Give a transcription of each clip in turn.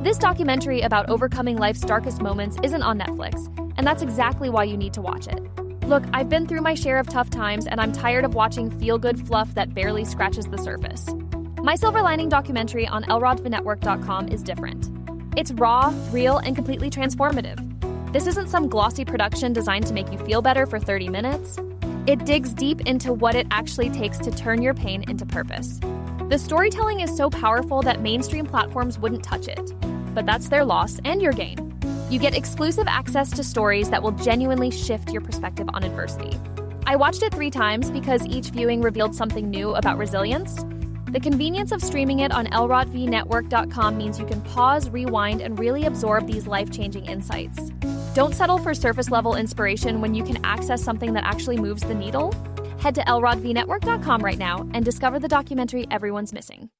This documentary about overcoming life's darkest moments isn't on Netflix, and that's exactly why you need to watch it. Look, I've been through my share of tough times, and I'm tired of watching feel-good fluff that barely scratches the surface. My Silver Lining documentary on elrodvinetwork.com is different. It's raw, real, and completely transformative. This isn't some glossy production designed to make you feel better for 30 minutes. It digs deep into what it actually takes to turn your pain into purpose. The storytelling is so powerful that mainstream platforms wouldn't touch it. But that's their loss and your gain. You get exclusive access to stories that will genuinely shift your perspective on adversity. I watched it 3 times because each viewing revealed something new about resilience. The convenience of streaming it on elrodvinetwork.com means you can pause, rewind, and really absorb these life-changing insights. Don't settle for surface-level inspiration when you can access something that actually moves the needle. Head to elrodvinetwork.com right now and discover the documentary everyone's missing.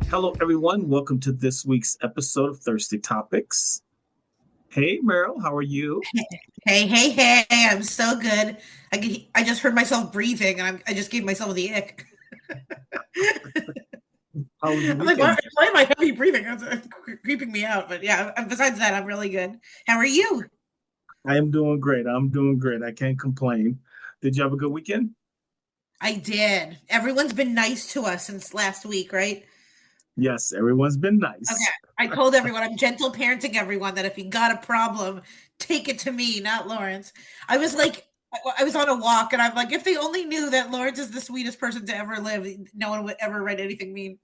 Hello, everyone. Welcome to this week's episode of Thirsty Topics. Hey, Meryl, how are you? Hey. I'm so good. I just heard myself breathing, and I just gave myself the ick. How was your I'm like, weekend? why am I heavy breathing? It's creeping me out. But yeah, besides that, I'm really good. How are you? I am doing great. I can't complain. Did you have a good weekend? I did. Everyone's been nice to us since last week, right? Yes, everyone's been nice. Okay. I told everyone, I'm gentle parenting everyone, that if you got a problem, take it to me, not Lawrence. I was on a walk, and I'm like, if they only knew that Lawrence is the sweetest person to ever live, no one would ever write anything mean.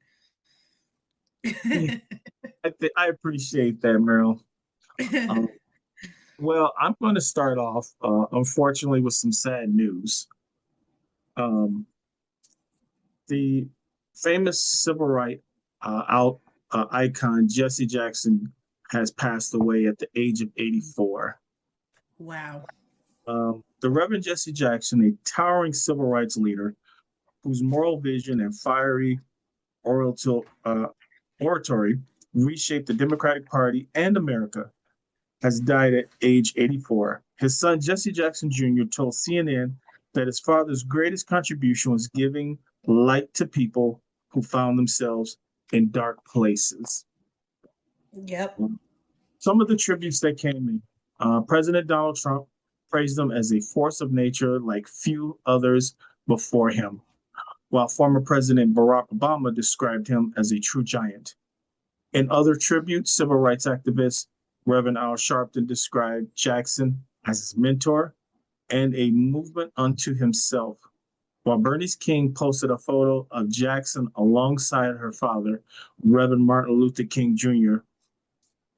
I appreciate that, Meryl. Well, I'm going to start off, unfortunately, with some sad news. The famous civil rights icon Jesse Jackson has passed away at the age of 84. Wow. The Reverend Jesse Jackson, a towering civil rights leader whose moral vision and fiery oratory reshaped the Democratic Party and America, has died at age 84. His son, Jesse Jackson Jr., told CNN that his father's greatest contribution was giving light to people who found themselves in dark places. Yep. Some of the tributes that came in. President Donald Trump praised him as a force of nature like few others before him, while former President Barack Obama described him as a true giant. In other tributes, civil rights activist Reverend Al Sharpton described Jackson as his mentor and a movement unto himself, while Bernice King posted a photo of Jackson alongside her father, Reverend Martin Luther King Jr.,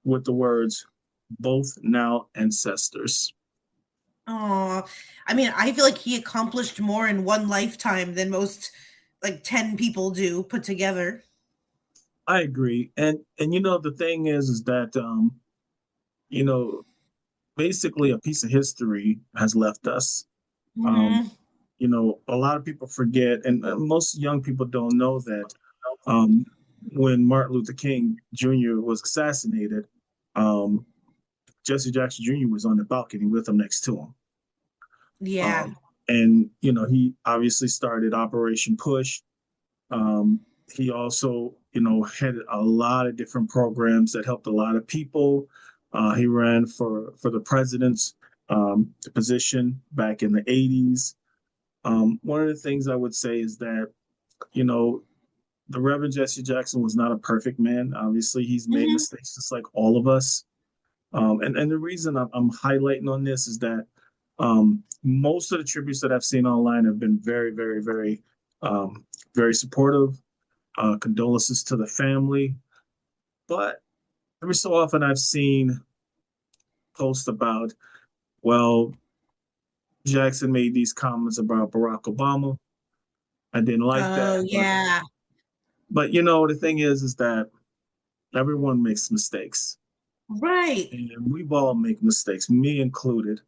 with the words, "Both now ancestors." Oh, I mean, I feel like he accomplished more in one lifetime than most, like 10 people do put together. I agree. And the thing is that you know, basically a piece of history has left us. Mm-hmm. A lot of people forget, and most young people don't know that when Martin Luther King Jr. was assassinated, Jesse Jackson Jr. was on the balcony with him next to him. Yeah. And he obviously started Operation Push. He also, had a lot of different programs that helped a lot of people. He ran for the president's position back in the 80s. One of the things I would say is that, the Reverend Jesse Jackson was not a perfect man. Obviously, he's made mistakes just like all of us. And the reason I'm highlighting on this is that most of the tributes that I've seen online have been very, very, very, very supportive. Condolences to the family. But every so often I've seen posts about, well, Jackson made these comments about Barack Obama. I didn't like that. Oh, yeah. But the thing is that everyone makes mistakes. Right. And we've all made mistakes, me included.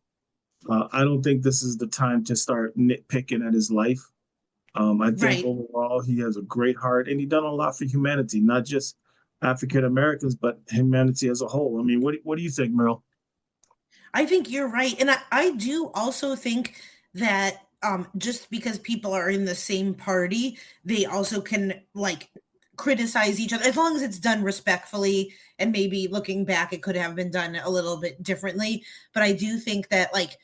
I don't think this is the time to start nitpicking at his life. I think overall he has a great heart, and he done a lot for humanity, not just African Americans, but humanity as a whole. I mean, what do you think, Meryl? I think you're right. And I do also think that just because people are in the same party, they also can like criticize each other as long as it's done respectfully, and maybe looking back, it could have been done a little bit differently. But I do think that like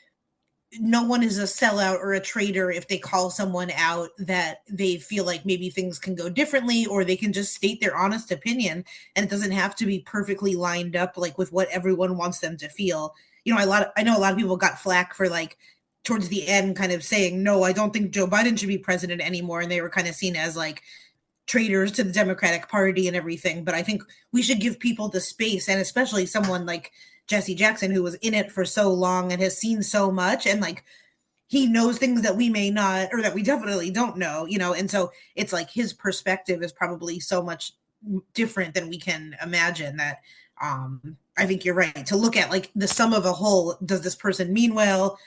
no one is a sellout or a traitor if they call someone out that they feel like maybe things can go differently, or they can just state their honest opinion, and it doesn't have to be perfectly lined up like with what everyone wants them to feel. I know a lot of people got flack for like towards the end kind of saying, no, I don't think Joe Biden should be president anymore, and they were kind of seen as like traitors to the Democratic Party and everything. But I think we should give people the space, and especially someone like Jesse Jackson, who was in it for so long and has seen so much, and like he knows things that we may not, or that we definitely don't know, and so it's like his perspective is probably so much different than we can imagine. That I think you're right to look at like the sum of a whole. Does this person mean well?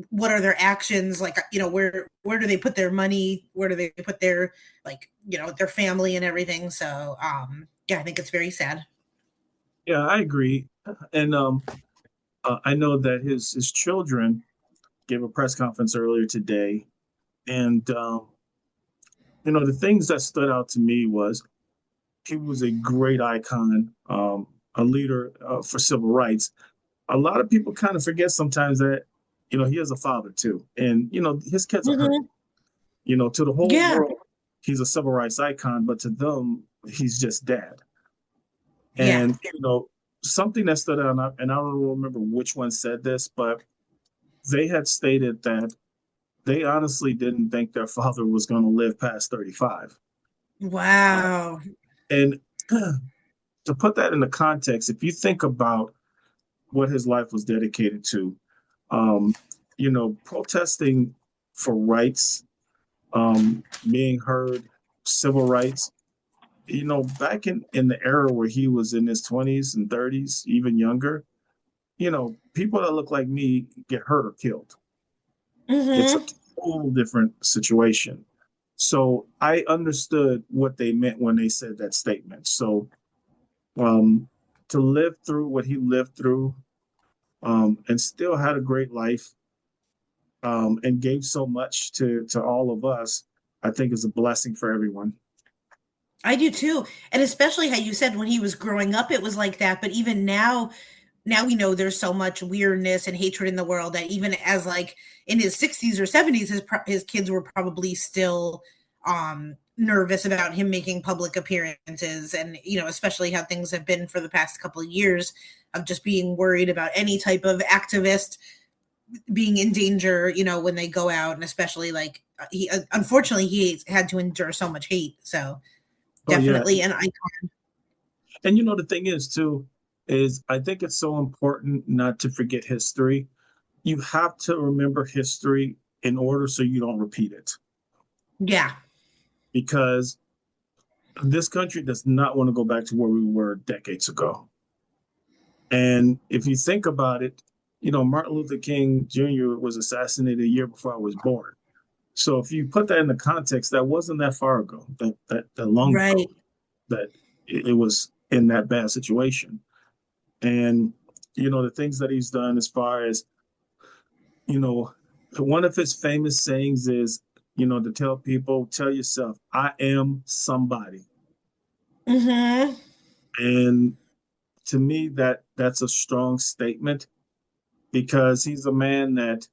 What are their actions like? Where do they put their money? Where do they put their like their family and everything? So yeah, I think it's very sad. Yeah, I agree. And I know that his children gave a press conference earlier today, and the things that stood out to me was he was a great icon, a leader for civil rights. A lot of people kind of forget sometimes that he has a father too, and his kids are hurt. Mm-hmm. To the whole Yeah. world, he's a civil rights icon, but to them, he's just dad. Yeah. And something that stood out, and I don't remember which one said this, but they had stated that they honestly didn't think their father was going to live past 35. Wow. And to put that into context, if you think about what his life was dedicated to, protesting for rights, being heard, civil rights, back in the era where he was in his 20s and 30s, even younger, people that look like me get hurt or killed. It's a Mm-hmm. total different situation. So I understood what they meant when they said that statement. So um, to live through what he lived through, and still had a great life, and gave so much to all of us, I think is a blessing for everyone. I do too. And especially how you said when he was growing up, it was like that. But even now we know there's so much weirdness and hatred in the world that even as like in his 60s or 70s, his kids were probably still nervous about him making public appearances. And, especially how things have been for the past couple of years of just being worried about any type of activist being in danger, when they go out. And especially like he unfortunately he had to endure so much hate. So Oh yeah, definitely an icon. and the thing is too is I think it's so important not to forget history. You have to remember history in order so you don't repeat it, Yeah. because this country does not want to go back to where we were decades ago. And if you think about it, Martin Luther King Jr. was assassinated a year before I was born. So if you put that in the context, that wasn't that far ago, that long ago, Right. that it was in that bad situation. And the things that he's done as far as you know one of his famous sayings is to tell people, tell yourself, I am somebody. Mm-hmm. And to me, that's a strong statement, because he's a man that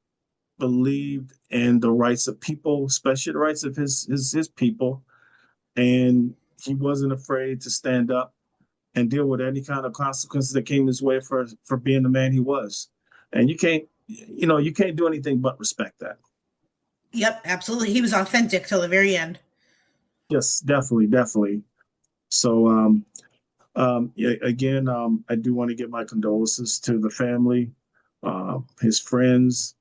believed in the rights of people, especially the rights of his people, and he wasn't afraid to stand up and deal with any kind of consequences that came his way for being the man he was. And you can't do anything but respect that. Yep, absolutely. He was authentic till the very end. Yes, definitely, definitely. So yeah, again, I do want to give my condolences to the family, his friends,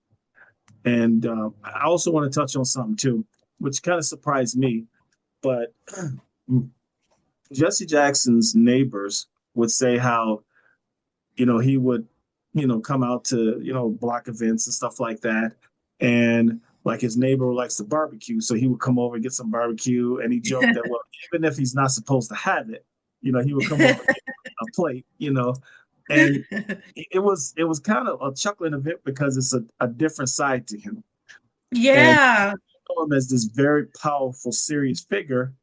and I also want to touch on something too, which kind of surprised me. But Jesse Jackson's neighbors would say how he would come out to block events and stuff like that, and like his neighbor likes to barbecue, so he would come over and get some barbecue, and he joked that, well, even if he's not supposed to have it, He would come over a plate, and it was kind of a chuckling event because it's a different side to him. And Yeah. know him as this very powerful, serious figure,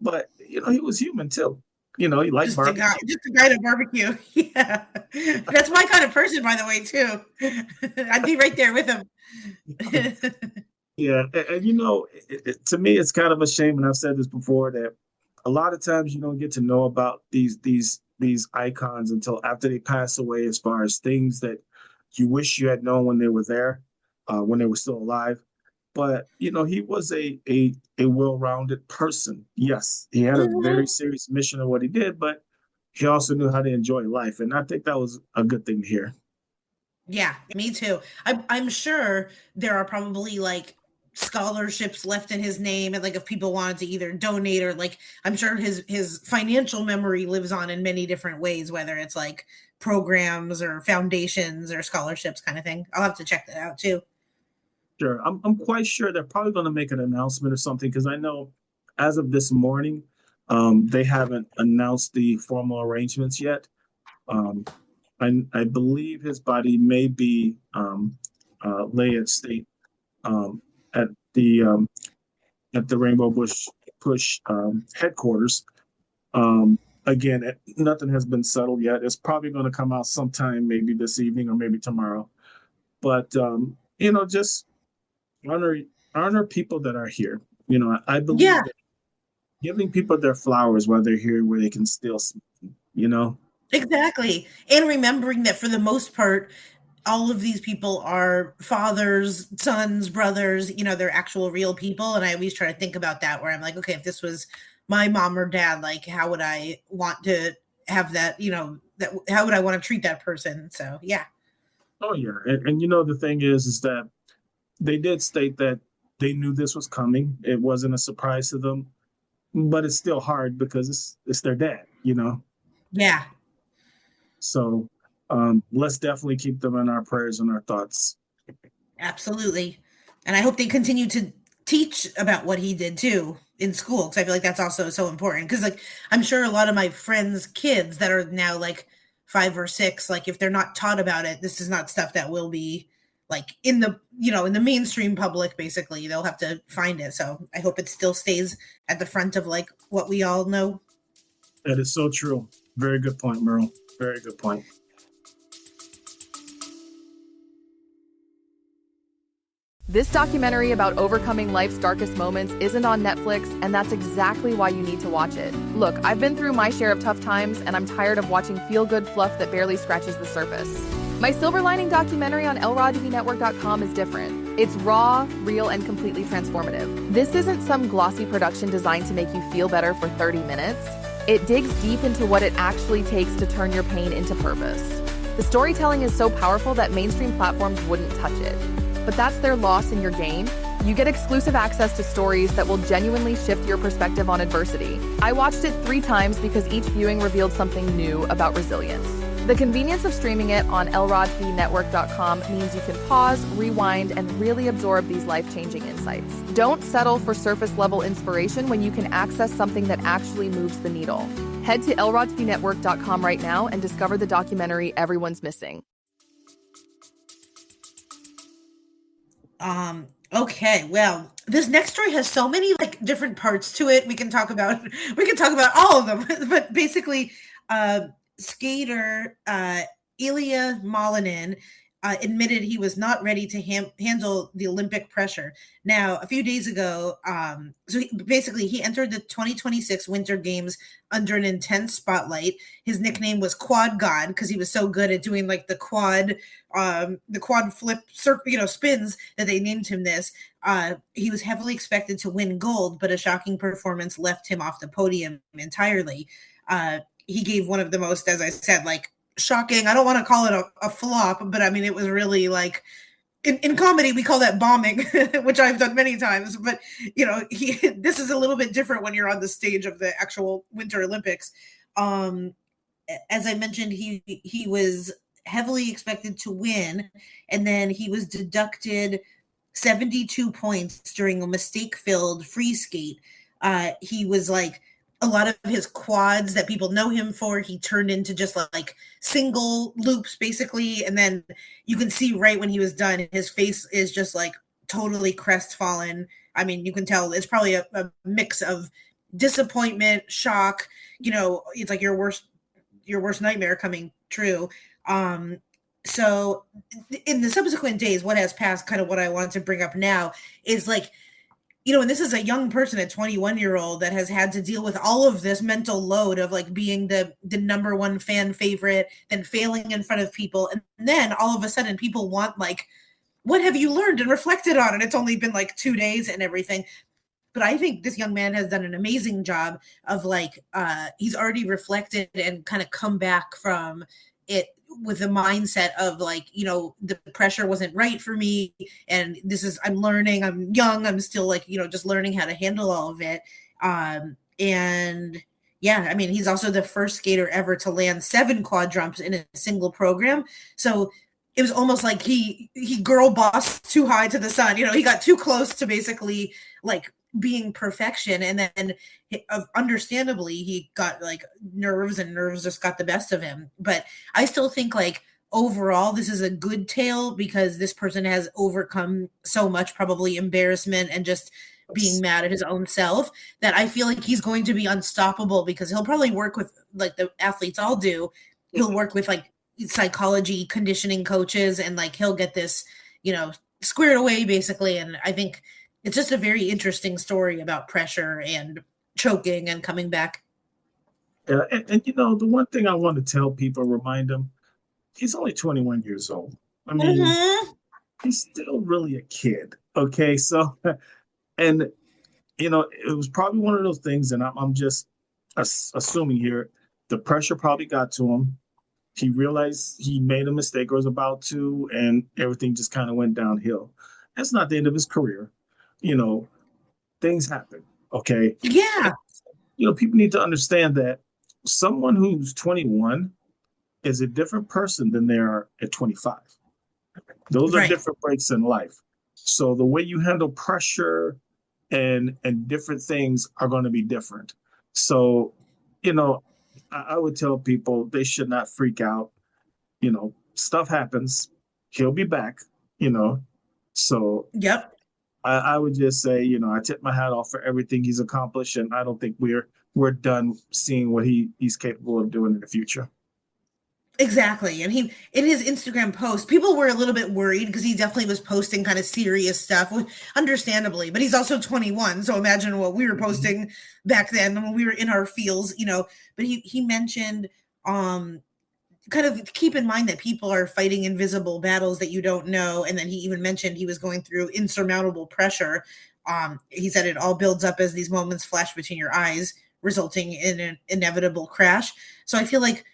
but he was human too. He liked barbecue. Just a guy to barbecue. Yeah. That's my kind of person, by the way, too. I'd be right there with him. Yeah, and to me, it's kind of a shame, and I've said this before, that a lot of times you don't get to know about these icons until after they pass away, as far as things that you wish you had known when they were there, when they were still alive. But he was a well-rounded person. Yes, he had a very Mhm. serious mission of what he did, but he also knew how to enjoy life, and I think that was a good thing to hear. Yeah, me too. I'm sure there are probably like scholarships left in his name, and like if people wanted to either donate or like I'm sure his financial memory lives on in many different ways, whether it's like programs or foundations or scholarships kind of thing. I'll have to check that out too. Sure, I'm quite sure they're probably going to make an announcement or something, because I know as of this morning, they haven't announced the formal arrangements yet. Um, I believe his body may be lay at state um, at the um, at the Rainbow Bush Push headquarters. Again, nothing has been settled yet. It's probably going to come out sometime, maybe this evening or maybe tomorrow. But just honor honor people that are here. I believe Yeah, that giving people their flowers while they're here, where they can still, you know. exactly. And remembering that for the most part, all of these people are fathers, sons, brothers, they're actual real people. And I always try to think about that where I'm like, okay, if this was my mom or dad, like how would I want to have that, that how would I want to treat that person? So yeah. Oh yeah, and the thing is that they did state that they knew this was coming. It wasn't a surprise to them, but it's still hard because it's their dad. Yeah, So let's definitely keep them in our prayers and our thoughts. absolutely. And I hope they continue to teach about what he did too in school because I feel like that's also so important because like I'm sure a lot of my friends kids that are now like 5 or 6 like if they're not taught about it this is not stuff that will be like in the in the mainstream public basically they'll have to find it so I hope it still stays at the front of like what we all know. That is so true. Very good point, Merle. Very good point. This documentary about overcoming life's darkest moments isn't on Netflix, and that's exactly why you need to watch it. Look, I've been through my share of tough times, and I'm tired of watching feel-good fluff that barely scratches the surface. My Silver Lining documentary on elrodtvnetwork.com is different. It's raw, real, and completely transformative. This isn't some glossy production designed to make you feel better for 30 minutes. It digs deep into what it actually takes to turn your pain into purpose. The storytelling is so powerful that mainstream platforms wouldn't touch it. But that's their loss in your gain. You get exclusive access to stories that will genuinely shift your perspective on adversity. I watched it 3 times because each viewing revealed something new about resilience. The convenience of streaming it on elrodtvnetwork.com means you can pause, rewind, and really absorb these life-changing insights. Don't settle for surface-level inspiration when you can access something that actually moves the needle. Head to elrodtvnetwork.com right now and discover the documentary everyone's missing. Okay, well, this next story has so many like different parts to it. We can talk about all of them. But basically, uh skater Ilya Malinin admitted he was not ready to handle the Olympic pressure. Now, a few days ago, basically he entered the 2026 Winter Games under an intense spotlight. His nickname was Quad God because he was so good at doing like the quad flip spins that they named him this. He was heavily expected to win gold, but a shocking performance left him off the podium entirely. He gave one of the most, as I said, like shocking. I don't want to call it a flop, but I mean, it was really like in comedy we call that bombing, which I've done many times. But this is a little bit different when you're on the stage of the actual Winter Olympics. Um, as I mentioned, he was heavily expected to win, and then he was deducted 72 points during a mistake-filled free skate. He was like a lot of his quads that people know him for, he turned into just like single loops basically. And then you can see right when he was done, his face is just like totally crestfallen. I mean, you can tell it's probably a mix of disappointment, shock, it's like your worst nightmare coming true. So in the subsequent days, what has passed, kind of what I wanted to bring up now is like, and this is a young person, a 21-year-old that has had to deal with all of this mental load of like being the number one fan favorite, then failing in front of people. And then all of a sudden people want like, what have you learned and reflected on? And it's only been like 2 days and everything. But I think this young man has done an amazing job of like, he's already reflected and kind of come back from it with the mindset of like, the pressure wasn't right for me. And I'm learning, I'm young, I'm still like, just learning how to handle all of it. And yeah, I mean, he's also the first skater ever to land 7 quad jumps in a single program. So it was almost like he girl bossed too high to the sun. He got too close to basically like being perfection, and then understandably he got like nerves just got the best of him. But I still think like overall this is a good tale because this person has overcome so much, probably embarrassment and just being mad at his own self, that I feel like he's going to be unstoppable because he'll probably work with, like the athletes all do, he'll work with like psychology conditioning coaches, and like he'll get this squared away basically. And I think it's just a very interesting story about pressure and choking and coming back. Yeah, and the one thing I want to tell people, remind them, he's only 21 years old. I mean, he's still really a kid. Okay, so, and it was probably one of those things, and I'm just assuming here, the pressure probably got to him. He realized he made a mistake or was about to, and everything just kind of went downhill. That's not the end of his career. Things happen. Okay. Yeah. People need to understand that someone who's 21 is a different person than they are at 25. Those are different breaks in life. So the way you handle pressure and different things are going to be different. So, I would tell people they should not freak out. Stuff happens. He'll be back, So yep. I would just say, I tip my hat off for everything he's accomplished, and I don't think we're done seeing what he's capable of doing in the future. Exactly. And he, in his Instagram post, people were a little bit worried because he definitely was posting kind of serious stuff, understandably, but he's also 21. So imagine what we were posting back then when we were in our fields, but he mentioned, kind of keep in mind that people are fighting invisible battles that you don't know. And then he even mentioned he was going through insurmountable pressure. He said it all builds up as these moments flash between your eyes, resulting in an inevitable crash. So I feel like,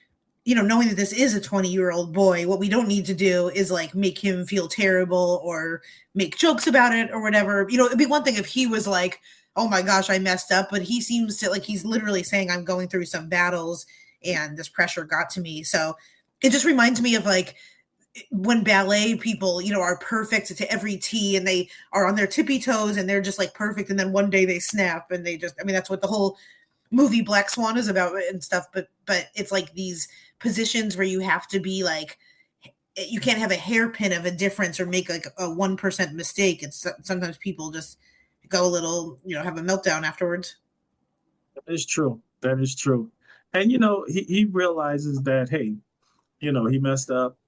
knowing that this is a 20-year-old boy, what we don't need to do is like make him feel terrible or make jokes about it or whatever. It'd be one thing if he was like, oh my gosh, I messed up. But he seems to like, he's literally saying I'm going through some battles and this pressure got to me. So it just reminds me of like when ballet people, are perfect to every T and they are on their tippy toes and they're just like perfect. And then one day they snap and that's what the whole movie Black Swan is about and stuff. But it's like these positions where you have to be like, you can't have a hairpin of a difference or make like a 1% mistake. It's sometimes people just go a little, have a meltdown afterwards. That is true. And, he realizes that, hey, he messed up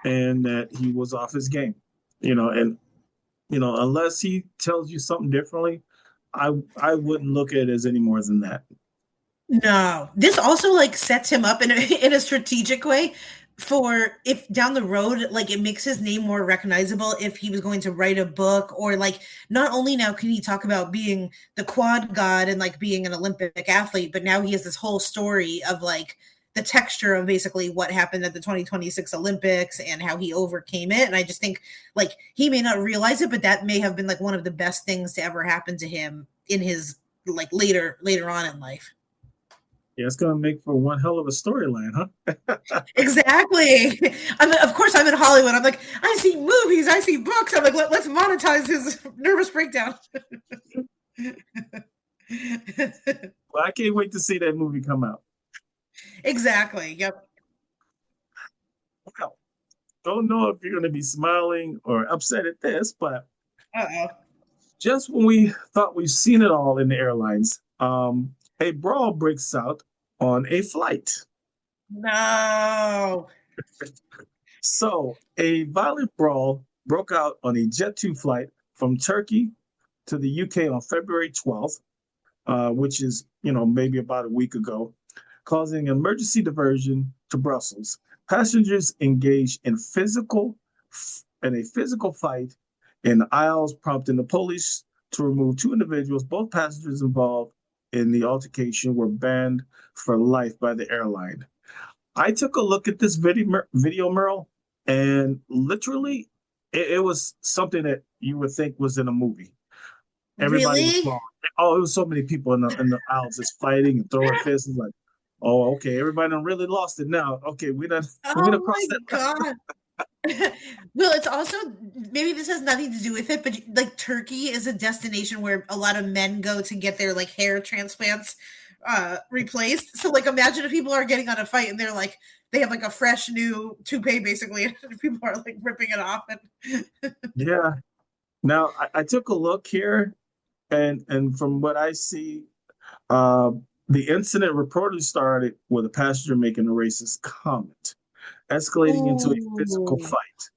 and that he was off his game, and, unless he tells you something differently, I wouldn't look at it as any more than that. No, this also like sets him up in a strategic way for if down the road, like it makes his name more recognizable if he was going to write a book, or like not only now can he talk about being the quad god and like being an Olympic athlete, but now he has this whole story of like the texture of basically what happened at the 2026 Olympics and how he overcame it. And I just think like he may not realize it, but that may have been like one of the best things to ever happen to him in his like later on in life. Yeah, it's going to make for one hell of a storyline, huh? Exactly. Of course, I'm in Hollywood. I'm like, I see movies, I see books. I'm like, let's monetize his nervous breakdown. I can't wait to see that movie come out. Exactly. Yep. Well, don't know if you're going to be smiling or upset at this, but Uh-oh. just when we thought we've seen it all in the airlines, a brawl breaks out on a flight. No. So, a violent brawl broke out on a Jet2 flight from Turkey to the UK on February 12th, which is, maybe about a week ago, causing an emergency diversion to Brussels. Passengers engaged in a physical fight in the aisles, prompting the police to remove two individuals. Both passengers involved in the altercation were banned for life by the airline. I took a look at this video, Merle, and literally, it was something that you would think was in a movie. Everybody was Really? falling. Oh, it was so many people in the aisles just fighting and throwing fists. Like, oh, okay, everybody done really lost it now. Okay, we done Oh crossed my that. God. Well, it's also, maybe this has nothing to do with it, but like Turkey is a destination where a lot of men go to get their like hair transplants replaced. So like imagine if people are getting on a fight and they're like they have like a fresh new toupee basically, and people are like ripping it off. And Yeah. Now I took a look here, and from what I see, the incident reportedly started with a passenger making a racist comment, escalating into a physical Ooh. fight.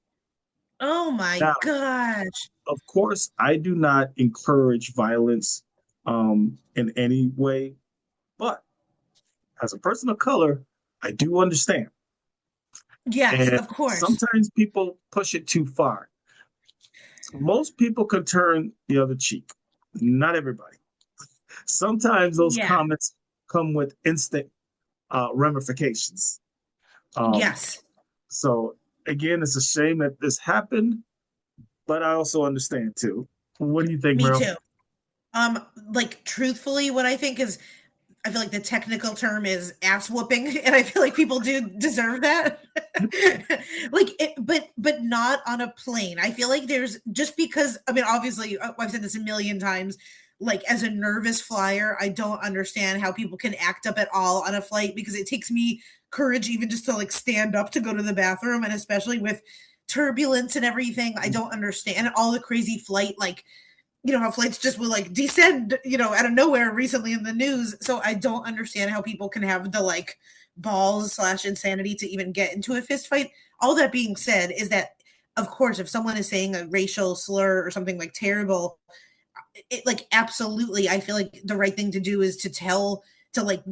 Oh my Now, gosh. of course, I do not encourage violence in any way, but as a person of color, I do understand. Yes, And of course. sometimes people push it too far. Most people can turn the other cheek. Not everybody. Sometimes those Yeah. comments come with instant ramifications. Um, Yes. so again, it's a shame that this happened, but I also understand too. What do you think, Me Meryl? too. Like truthfully, what I think is I feel like the technical term is ass whooping, and I feel like people do deserve that. Like it, but not on a plane. I feel like there's just because I mean, obviously, I've said this a million times. Like as a nervous flyer, I don't understand how people can act up at all on a flight because it takes me courage even just to like stand up to go to the bathroom, and especially with turbulence and everything, I don't understand all the crazy flight like how flights just will like descend, out of nowhere recently in the news. So I don't understand how people can have the like balls / insanity to even get into a fist fight. All that being said is that, of course, if someone is saying a racial slur or something like terrible, it like absolutely, I feel like the right thing to do is to like,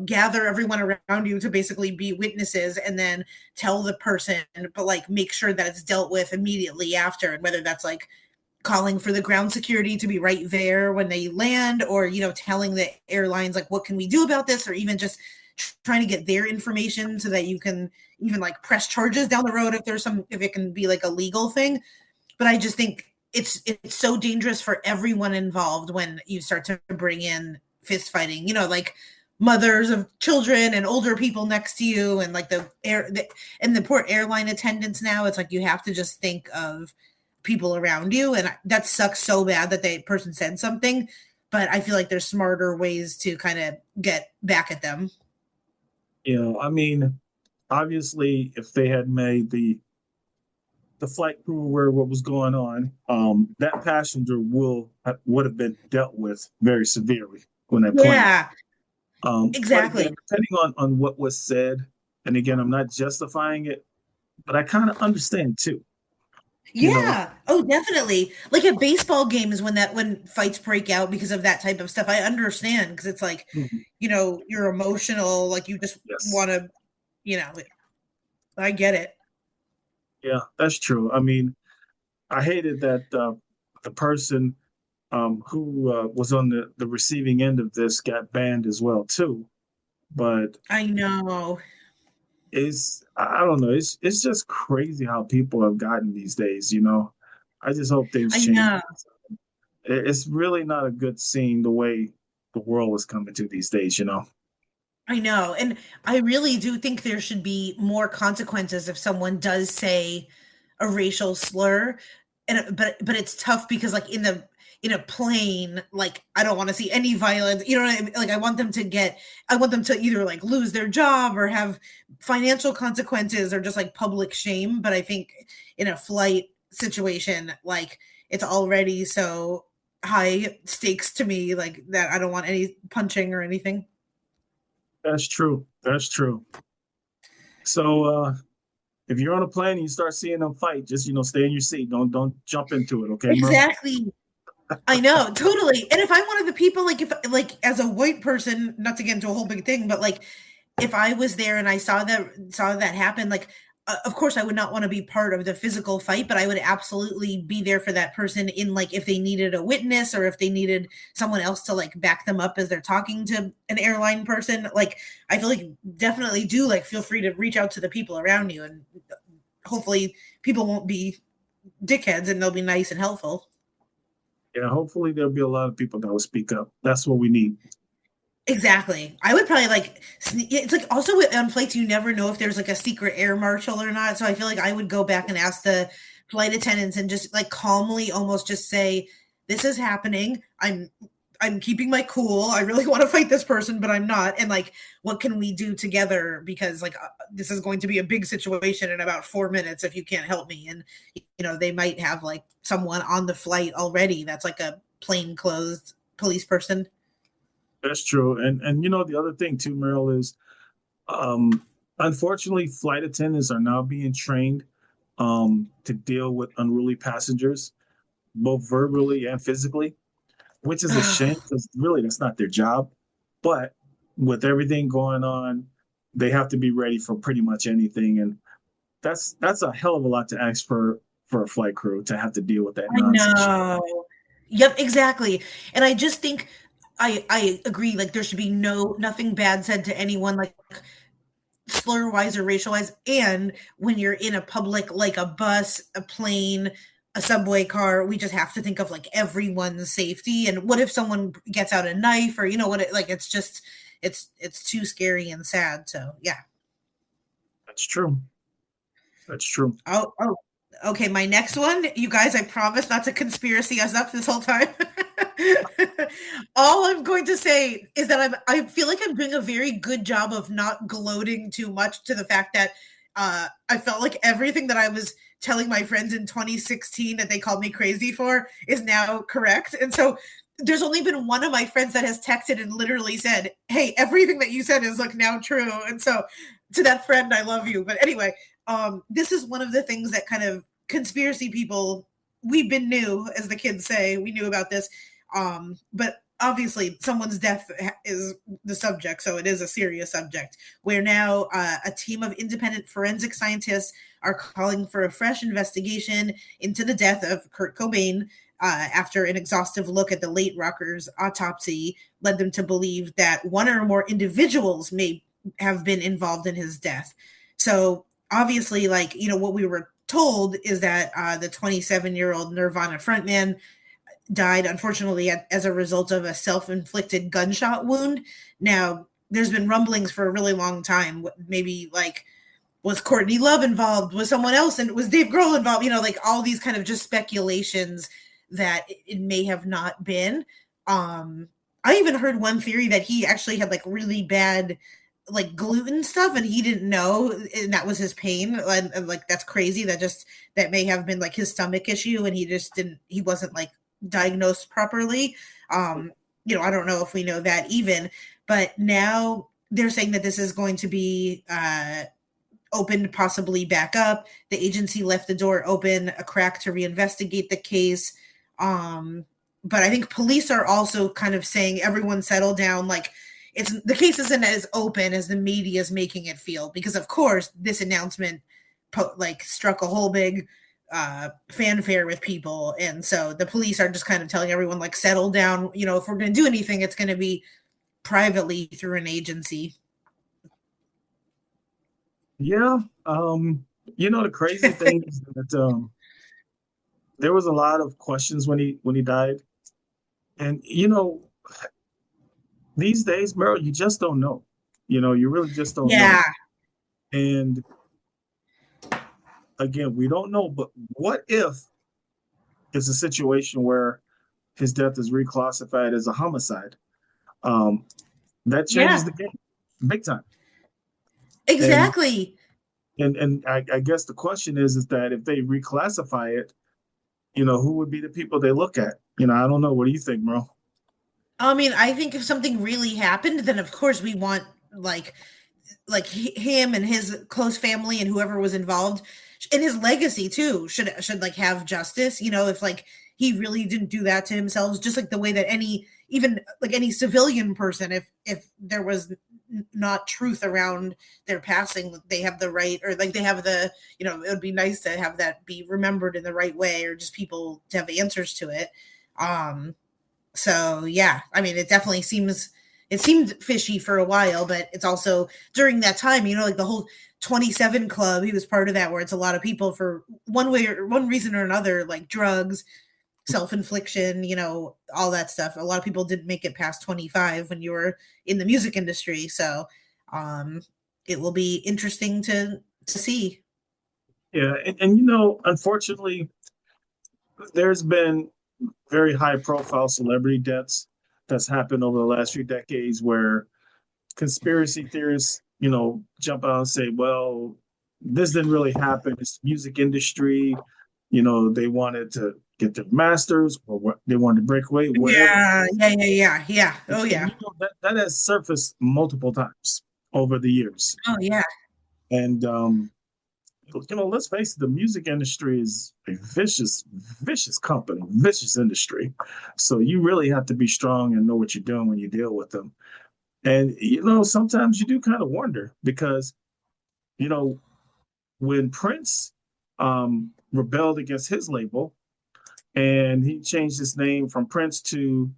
gather everyone around you to basically be witnesses and then tell the person, but like make sure that it's dealt with immediately after. And whether that's like calling for the ground security to be right there when they land or telling the airlines like what can we do about this or even just trying to get their information so that you can even like press charges down the road if it can be like a legal thing. But I just think it's so dangerous for everyone involved when you start to bring in fist fighting, like mothers of children and older people next to you and like the poor airline attendants. Now it's like you have to just think of people around you, and that sucks so bad that the person said something, but I feel like there's smarter ways to kind of get back at them. I mean, obviously, if they had made the flight crew aware of what was going on, that passenger would have been dealt with very severely on that plane. Yeah, But exactly. again, depending on what was said, and again, I'm not justifying it, but I kind of understand too. Yeah. Oh, definitely. Like at baseball games when fights break out because of that type of stuff, I understand because it's like, Mhm. you're emotional, like you just Yes. want to, you know, I get it. Yeah, that's true. I mean, I hated that the person who was on the receiving end of this got banned as well too. But I know. I don't know, it's just crazy how people have gotten these days. I just hope things I change. know. It's really not a good scene the way the world is coming to these days. I know. And I really do think there should be more consequences if someone does say a racial slur. And but it's tough because like in a plane, like I don't want to see any violence. You know what I mean? Like I want them to either like lose their job or have financial consequences or just like public shame. But I think in a flight situation, like it's already so high stakes to me, like that I don't want any punching or anything. That's true. That's true. So if you're on a plane and you start seeing them fight, just stay in your seat. Don't jump into it, okay, Merle? Exactly. I know, totally. And if I'm one of the people, like if like as a white person, not to get into a whole big thing, but like if I was there and I saw that happen, like of course I would not want to be part of the physical fight, but I would absolutely be there for that person in like if they needed a witness or if they needed someone else to like back them up as they're talking to an airline person. Like I feel like definitely do like feel free to reach out to the people around you, and hopefully people won't be dickheads and they'll be nice and helpful. Yeah, hopefully there'll be a lot of people that will speak up. That's what we need. Exactly. I would probably like it's like also on flights you never know if there's like a secret air marshal or not. So I feel like I would go back and ask the flight attendants and just like calmly almost just say, this is happening. I'm keeping my cool. I really want to fight this person, but I'm not. And like, what can we do together? Because like this is going to be a big situation in about 4 minutes if you can't help me. And they might have like someone on the flight already that's like a plainclothes police person. That's true. And the other thing too, Merrill, is unfortunately flight attendants are now being trained to deal with unruly passengers, both verbally and physically, which is a shame because really that's not their job. But with everything going on, they have to be ready for pretty much anything. And that's a hell of a lot to ask for a flight crew to have to deal with that nonsense. I know. Yep, exactly. And I just think I agree. Like there should be nothing bad said to anyone, like slur wise or racial wise. And when you're in a public, like a bus, a plane, a subway car, we just have to think of like everyone's safety. And what if someone gets out a knife or like it's just it's too scary and sad. So yeah. That's true. That's true. Oh, okay. My next one, you guys, I promise not to conspiracy us up this whole time. All I'm going to say is that I feel like I'm doing a very good job of not gloating too much to the fact that I felt like everything that I was telling my friends in 2016 that they called me crazy for is now correct. And so there's only been one of my friends that has texted and literally said, hey, everything that you said is like now true. And so to that friend, I love you. But anyway, this is one of the things that kind of conspiracy people, we've been new, as the kids say, we knew about this. But obviously someone's death is the subject. So it is a serious subject where now a team of independent forensic scientists are calling for a fresh investigation into the death of Kurt Cobain after an exhaustive look at the late rocker's autopsy led them to believe that one or more individuals may have been involved in his death. So obviously, like, what we were told is that the 27-year-old Nirvana frontman died, unfortunately, as a result of a self-inflicted gunshot wound. Now, there's been rumblings for a really long time. Maybe, like, was Courtney Love involved? Was someone else? And was Dave Grohl involved? Like, all these kind of just speculations that it may have not been. I even heard one theory that he actually had, like, really bad like gluten stuff and he didn't know, and that was his pain, and like that's crazy. That may have been like his stomach issue and he wasn't like diagnosed properly. I don't know if we know that even, but now they're saying that this is going to be opened possibly back up. The agency left the door open a crack to reinvestigate the case, but I think police are also kind of saying everyone settle down, like the case isn't as open as the media is making it feel, because of course this announcement like struck a whole big fanfare with people, and so the police are just kind of telling everyone like settle down. If we're going to do anything, it's going to be privately through an agency. Yeah. The crazy thing is that there was a lot of questions when he died, and these days, Meryl, you just don't know. You really just don't know. And again, we don't know, but what if it's a situation where his death is reclassified as a homicide. That changes Yeah, the game big time. And exactly. I guess the question is that if they reclassify it, who would be the people they look at? I don't know. What do you think, Merle? I mean, I think if something really happened, then of course we want like him and his close family and whoever was involved and his legacy too should like have justice, if like he really didn't do that to himself, just like the way that even like any civilian person, if there was not truth around their passing, they have the right, or like they have the, it would be nice to have that be remembered in the right way, or just people to have answers to it. So yeah, I mean, it seemed fishy for a while, but it's also during that time, like the whole 27 Club, he was part of that, where it's a lot of people for one way or one reason or another, like drugs, self-infliction, all that stuff. A lot of people didn't make it past 25 when you were in the music industry. So it will be interesting to see. Yeah, and unfortunately, there's been very high profile celebrity deaths that's happened over the last few decades where conspiracy theorists, jump out and say, well, this didn't really happen. It's the music industry. They wanted to get their masters or what they wanted to break away, whatever. Yeah. Oh And, yeah. that has surfaced multiple times over the years. Oh yeah. And let's face it, the music industry is a vicious, vicious company, vicious industry. So you really have to be strong and know what you're doing when you deal with them. And sometimes you do kind of wonder because, when Prince rebelled against his label and he changed his name from Prince to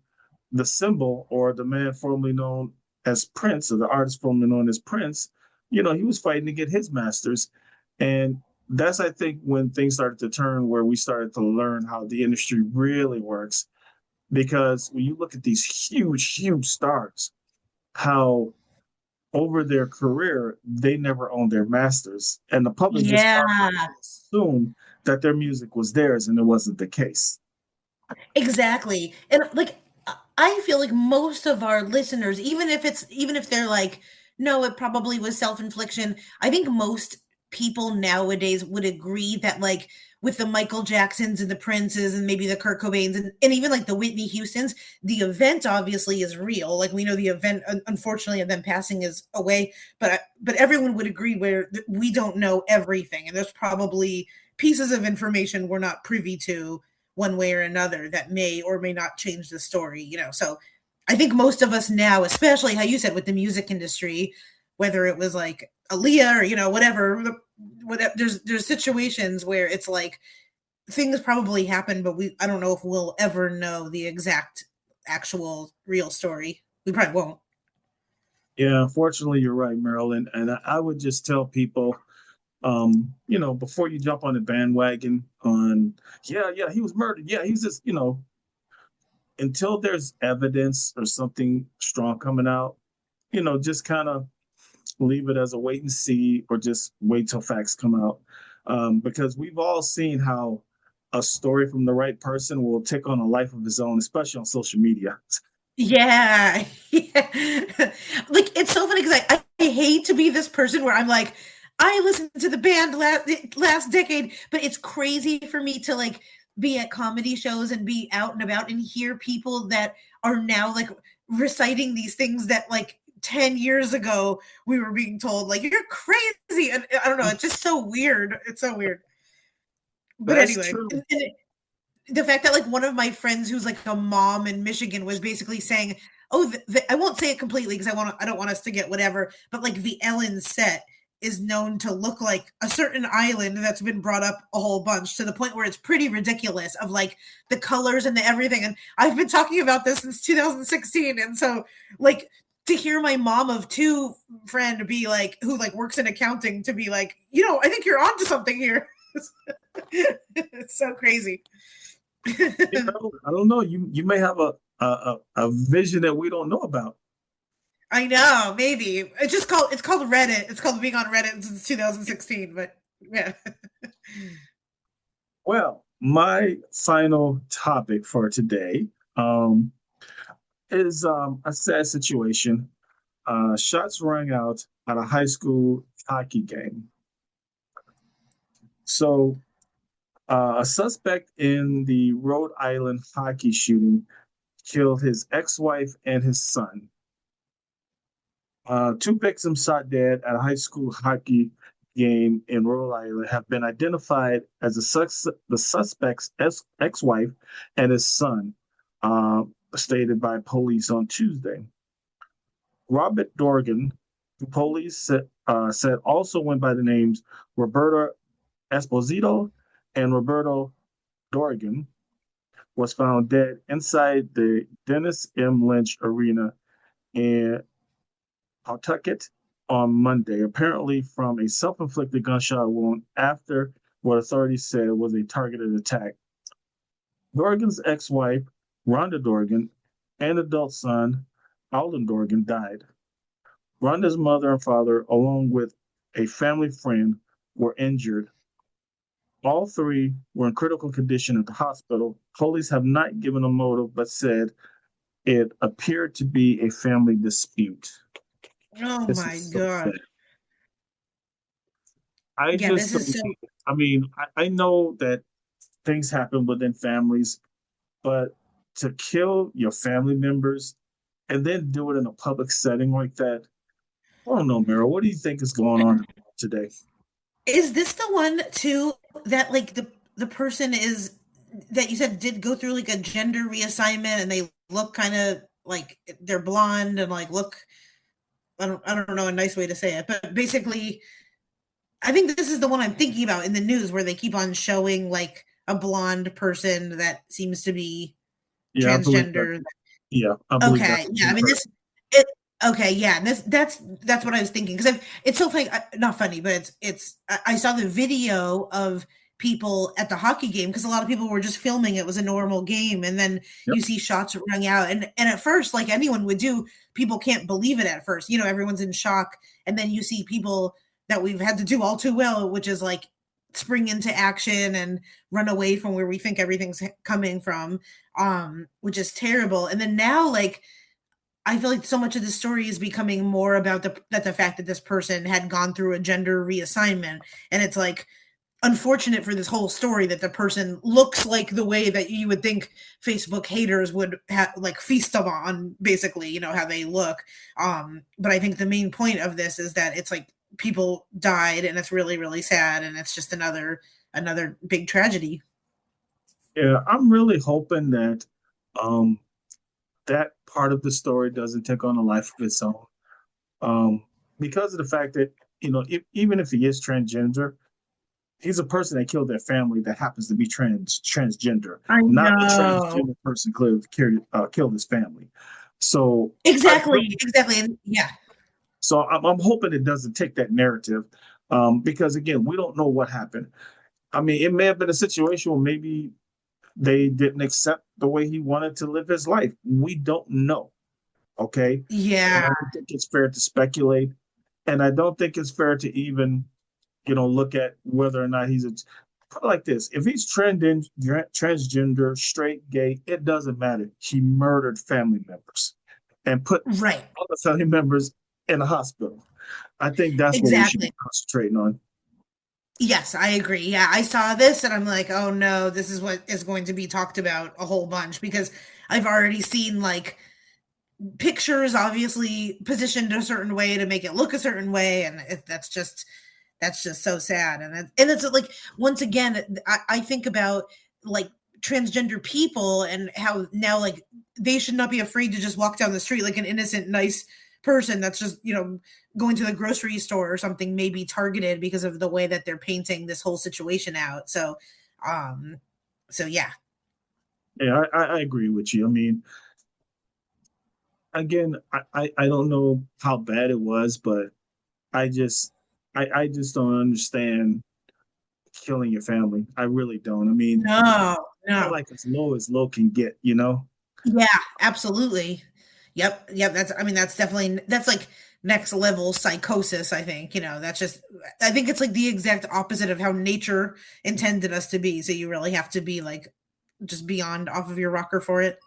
the symbol, or the man formerly known as Prince, or the artist formerly known as Prince, he was fighting to get his masters. And that's, I think, when things started to turn, where we started to learn how the industry really works. Because when you look at these huge, huge stars, how over their career, they never owned their masters. And the public just Yeah. assumed that their music was theirs, and it wasn't the case. Exactly. And like I feel like most of our listeners, even if they're like, no, it probably was self-infliction, I think most people nowadays would agree that like with the Michael Jacksons and the Princes and maybe the Kurt Cobains and even like the Whitney Houstons, the event obviously is real. Like we know the event, unfortunately, of them passing is away, but everyone would agree where we don't know everything, and there's probably pieces of information we're not privy to one way or another that may or may not change the story, So I think most of us now, especially how you said with the music industry, whether it was like Aaliyah or, whatever, there's situations where it's like things probably happen, but I don't know if we'll ever know the exact actual real story. We probably won't. Yeah, unfortunately, you're right, Marilyn. And I would just tell people, before you jump on the bandwagon on, yeah, he was murdered. Yeah, he's just, until there's evidence or something strong coming out, just kind of leave it as a wait and see, or just wait till facts come out. Because we've all seen how a story from the right person will take on a life of its own, especially on social media. Yeah. Like it's so funny because I hate to be this person where I'm like, I listened to the band last decade, but it's crazy for me to like be at comedy shows and be out and about and hear people that are now like reciting these things that like 10 years ago we were being told like you're crazy, and I don't know, it's just so weird. It's so weird. But That's anyway, true. the fact that like one of my friends who's like a mom in Michigan was basically saying, "Oh, I won't say it completely because I don't want us to get whatever, but like the Ellen set is known to look like a certain island that's been brought up a whole bunch to the point where it's pretty ridiculous of like the colors and the everything." And I've been talking about this since 2016, and so like to hear my mom of two friend be like, who like works in accounting, to be like, I think you're onto something here. It's so crazy. I don't know. You may have a vision that we don't know about. I know, maybe. It's called Reddit. It's called being on Reddit since 2016, but yeah. Well, my final topic for today Um, it is a sad situation. Shots rang out at a high school hockey game. So, a suspect in the Rhode Island hockey shooting killed his ex-wife and his son. Two victims shot dead at a high school hockey game in Rhode Island have been identified as the suspect's ex-wife and his son, stated by police on Tuesday. Robert Dorgan, who police said also went by the names Roberto Esposito and Roberto Dorgan, was found dead inside the Dennis M. Lynch Arena in Pawtucket on Monday, apparently from a self-inflicted gunshot wound after what authorities said was a targeted attack. Dorgan's ex-wife, Rhonda Dorgan, and adult son, Alden Dorgan, died. Rhonda's mother and father, along with a family friend, were injured. All three were in critical condition at the hospital. Police have not given a motive, but said it appeared to be a family dispute. Oh This my is so God. sad. I Yeah, just this is don't. so. I mean, I know that things happen within families, but to kill your family members and then do it in a public setting like that, I don't know, Meryl. What do you think is going on today? Is this the one too that like the person is that you said did go through like a gender reassignment and they look kind of like they're blonde and like look I don't know a nice way to say it, but basically I think this is the one I'm thinking about in the news where they keep on showing like a blonde person that seems to be Yeah, I believe that. transgender. Yeah, I believe that's Okay, the yeah, I same mean person. this it okay, yeah, and that's what I was thinking because it's so funny, not funny, but I saw the video of people at the hockey game because a lot of people were just filming it was a normal game, and then Yep. you see shots rung out, and at first, like anyone would do, people can't believe it at first. You know, everyone's in shock, and then you see people that we've had to do all too well, which is like spring into action and run away from where we think everything's coming from, which is terrible. And then now, like I feel like so much of the story is becoming more about the fact that this person had gone through a gender reassignment, and it's like unfortunate for this whole story that the person looks like the way that you would think Facebook haters would like feast on, basically, you know how they look. But I think the main point of this is that it's like people died, and it's really really sad, and it's just another big tragedy. Yeah, I'm really hoping that um, that part of the story doesn't take on a life of its own. Um, because of the fact that, even if he is transgender, he's a person that killed their family that happens to be transgender, I not a know. transgender person killed his family. So Exactly, and yeah. I'm hoping it doesn't take that narrative, because again, we don't know what happened. I mean, it may have been a situation where maybe they didn't accept the way he wanted to live his life. We don't know. Okay. And Yeah. I don't think it's fair to speculate. And I don't think it's fair to even, look at whether or not he's like this. If he's transgender, straight, gay, it doesn't matter. He murdered family members and put Right. other family members in a hospital. I think that's what we should be Exactly. concentrating on. Yes, I agree. Yeah, I saw this and I'm like, oh no, this is what is going to be talked about a whole bunch because I've already seen like pictures obviously positioned a certain way to make it look a certain way, and that's just so sad. And it's like once again, I think about like transgender people and how now like they should not be afraid to just walk down the street like an innocent, nice person that's just going to the grocery store or something may be targeted because of the way that they're painting this whole situation out. Um, so yeah. Yeah, I agree with you. I mean, again, I don't know how bad it was, but I just I just don't understand killing your family. I really don't. I mean, No, I feel no. like as low can get. Yeah, absolutely. Yep. That's definitely that's like next level psychosis, I think. That's just I think it's like the exact opposite of how nature intended us to be. So you really have to be like just beyond off of your rocker for it.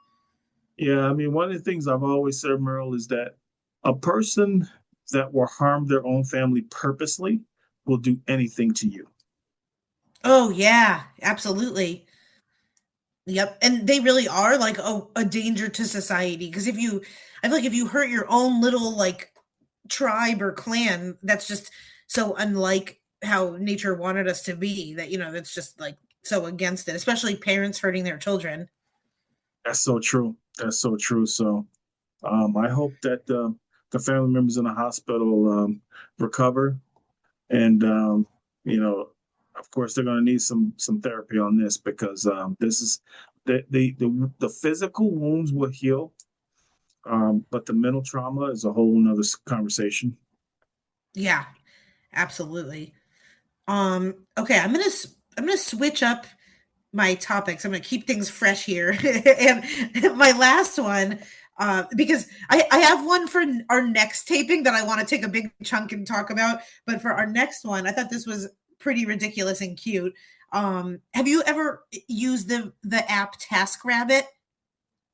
Yeah, I mean, one of the things I've always said, Merle, is that a person that will harm their own family purposely will do anything to you. Oh yeah, absolutely. Yep, and they really are like a danger to society because I feel like if you hurt your own little like tribe or clan, that's just so unlike how nature wanted us to be. That that's just like so against it, especially parents hurting their children. That's so true. That's so true. So I hope that the family members in the hospital recover, and of course, they're going to need some therapy on this because this is the physical wounds will heal, but the mental trauma is a whole nother conversation. Yeah, absolutely. Okay, I'm gonna switch up my topics. I'm gonna keep things fresh here. And my last one, because I have one for our next taping that I want to take a big chunk and talk about. But for our next one, I thought this was pretty ridiculous and cute. Have you ever used the app TaskRabbit?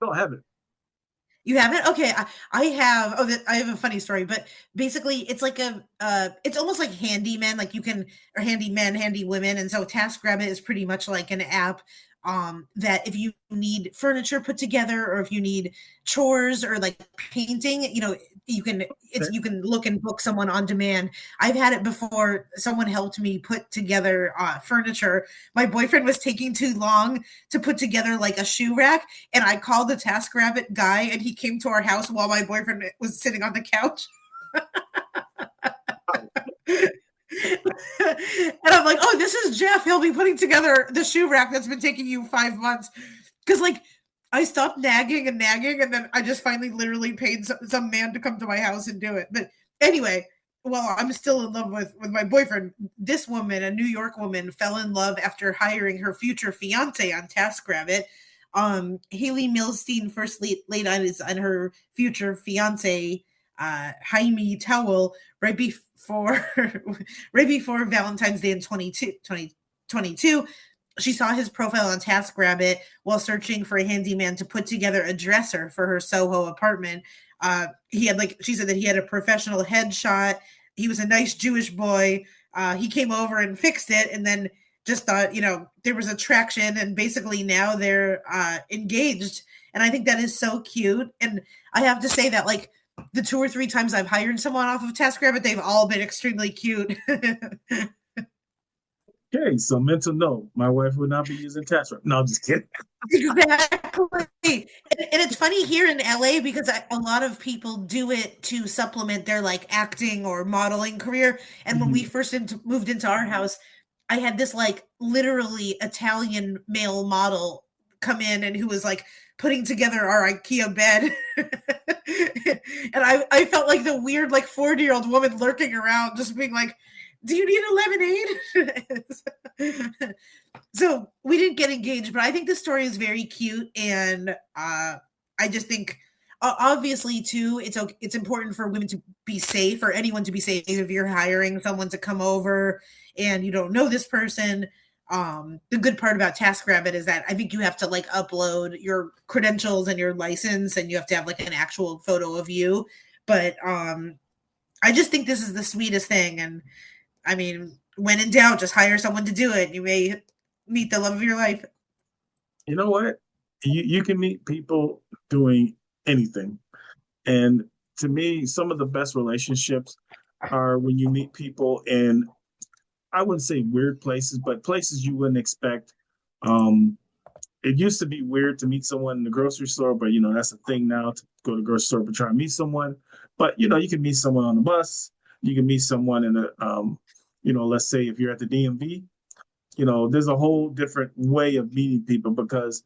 Don't have it. You haven't? Okay, I have. Oh, I have a funny story, but basically, it's like it's almost like handyman, like you can, or handy men, handy women, and so TaskRabbit is pretty much like an app that if you need furniture put together, or if you need chores or like painting, Okay. you can look and book someone on demand. I've had it before. Someone helped me put together furniture. My boyfriend was taking too long to put together like a shoe rack, and I called the TaskRabbit guy, and he came to our house while my boyfriend was sitting on the couch. Wow. And I'm like, oh, this is Jeff. He'll be putting together the shoe rack that's been taking you 5 months. Because, like, I stopped nagging and nagging, and then I just finally literally paid some man to come to my house and do it. But anyway, well, I'm still in love with my boyfriend. This woman, a New York woman, fell in love after hiring her future fiance on TaskRabbit. Haley Milstein first laid eyes on her future fiance, Jaime Towel, right before right before Valentine's Day in 2022. She saw his profile on TaskRabbit while searching for a handyman to put together a dresser for her Soho apartment. He had she said that he had a professional headshot. He was a nice Jewish boy. He came over and fixed it, and then just thought, there was attraction, and basically now they're engaged. And I think that is so cute. And I have to say that, like, the 2 or 3 times I've hired someone off of TaskRabbit, they've all been extremely cute. Okay, so mental note: my wife would not be using TaskRabbit. No, I'm just kidding. Exactly. And it's funny here in LA because a lot of people do it to supplement their like acting or modeling career. And when we Mhm. first moved into our house, I had this like literally Italian male model come in and who was like putting together our IKEA bed. And I felt like the weird like 40-year-old woman lurking around just being like, do you need a lemonade? So we didn't get engaged, but I think the story is very cute, and I just think obviously too it's important for women to be safe, or anyone to be safe if you're hiring someone to come over and you don't know this person. The good part about TaskRabbit is that I think you have to like upload your credentials and your license, and you have to have like an actual photo of you. But I just think this is the sweetest thing, and I mean, when in doubt, just hire someone to do it. You may meet the love of your life. You know what? You can meet people doing anything. And to me, some of the best relationships are when you meet people in, I wouldn't say weird places, but places you wouldn't expect. Um, it used to be weird to meet someone in the grocery store, but that's a thing now, to go to the grocery store and try to meet someone. But you can meet someone on the bus. You can meet someone in let's say if you're at the DMV. There's a whole different way of meeting people because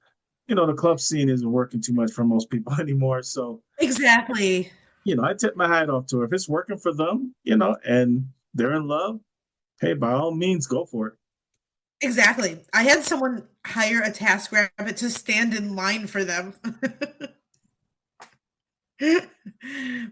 the club scene isn't working too much for most people anymore. So Exactly. I tip my hat off to her. If it's working for them, and they're in love, hey, by all means, go for it. Exactly. I had someone hire a TaskRabbit to stand in line for them.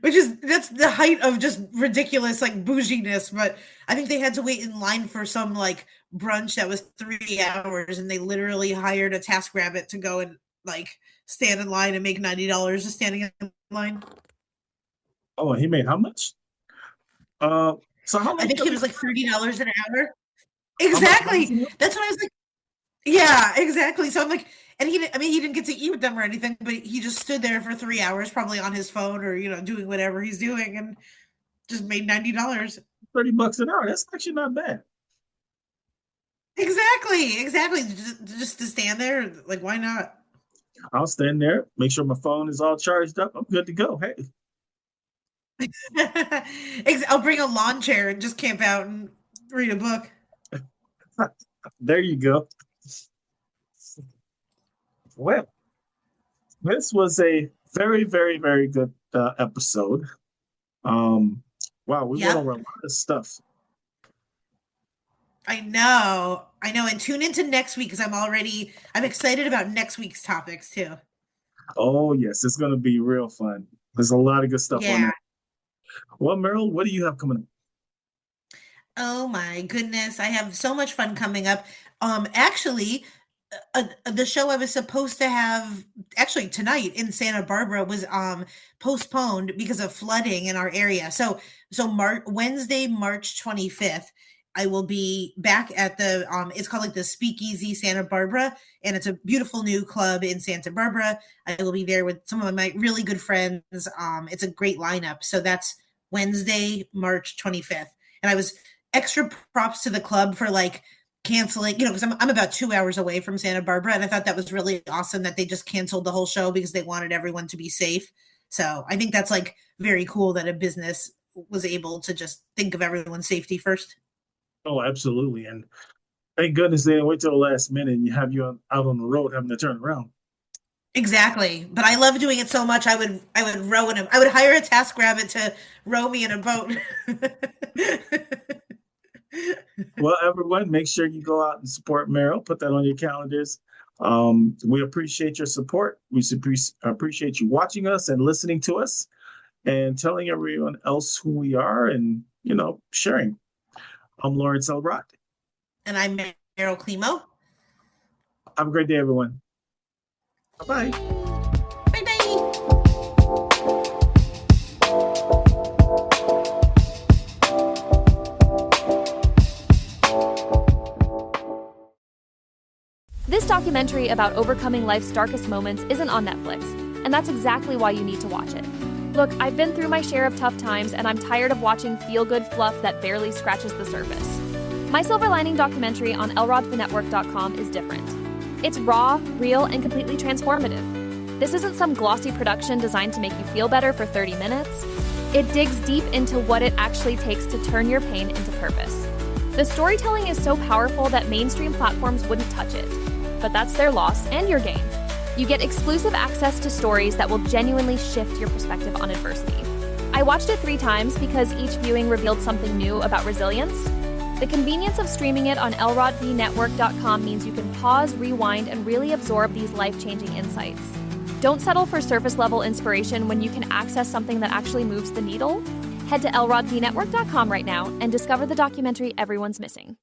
That's the height of just ridiculous like bouginess, but I think they had to wait in line for some like brunch that was 3 hours, and they literally hired a TaskRabbit to go and like stand in line and make $90 just standing in line. Oh, he made how much? So how I many think it was times? like $30 an hour. How much money Exactly. to him? That's what I was like. Yeah, exactly. So I'm like, and I mean, he didn't get to eat with them or anything, but he just stood there for 3 hours, probably on his phone or, doing whatever he's doing and just made $90. $30 an hour. That's actually not bad. Exactly. Exactly. Just to stand there, like, why not? I'll stand there, make sure my phone is all charged up. I'm good to go. Hey, I'll bring a lawn chair and just camp out and read a book. there you go. Well, this was a very, very, very good episode. Wow, we went Yep. over a lot of stuff. I know. I know. And tune into next week because I'm excited about next week's topics too. Oh, yes, it's going to be real fun. There's a lot of good stuff on Yeah. there. Well, Meryl, what do you have coming up? Oh my goodness. I have so much fun coming up. Actually, the show I was supposed to have actually tonight in Santa Barbara was postponed because of flooding in our area. So Wednesday, March 25th, I will be back at the it's called like the Speakeasy Santa Barbara, and it's a beautiful new club in Santa Barbara. I will be there with some of my really good friends. It's a great lineup. So that's Wednesday, March 25th. And I was extra props to the club for like canceling, because I'm about 2 hours away from Santa Barbara, and I thought that was really awesome that they just canceled the whole show because they wanted everyone to be safe. So I think that's like very cool that a business was able to just think of everyone's safety first. Oh, absolutely. And thank goodness they didn't wait till the last minute and you have you out on the road having to turn around. Exactly. But I love doing it so much. I would row in I would hire a TaskRabbit to row me in a boat. Well, everyone, make sure you go out and support Meryl. Put that on your calendars. We appreciate your support. We appreciate you watching us and listening to us and telling everyone else who we are and, sharing. I'm Lawrence Elrod. And I'm Meryl Climo. Have a great day, everyone. Bye-bye. Bye-bye. This documentary about overcoming life's darkest moments isn't on Netflix, and that's exactly why you need to watch it. Look, I've been through my share of tough times, and I'm tired of watching feel-good fluff that barely scratches the surface. My Silver Lining documentary on elrodthenetwork.com is different. It's raw, real, and completely transformative. This isn't some glossy production designed to make you feel better for 30 minutes. It digs deep into what it actually takes to turn your pain into purpose. The storytelling is so powerful that mainstream platforms wouldn't touch it. But that's their loss and your gain. You get exclusive access to stories that will genuinely shift your perspective on adversity. I watched it 3 times because each viewing revealed something new about resilience. The convenience of streaming it on elrodthenetwork.com means you can pause, rewind, and really absorb these life-changing insights. Don't settle for surface-level inspiration when you can access something that actually moves the needle. Head to elrodthenetwork.com right now and discover the documentary everyone's missing.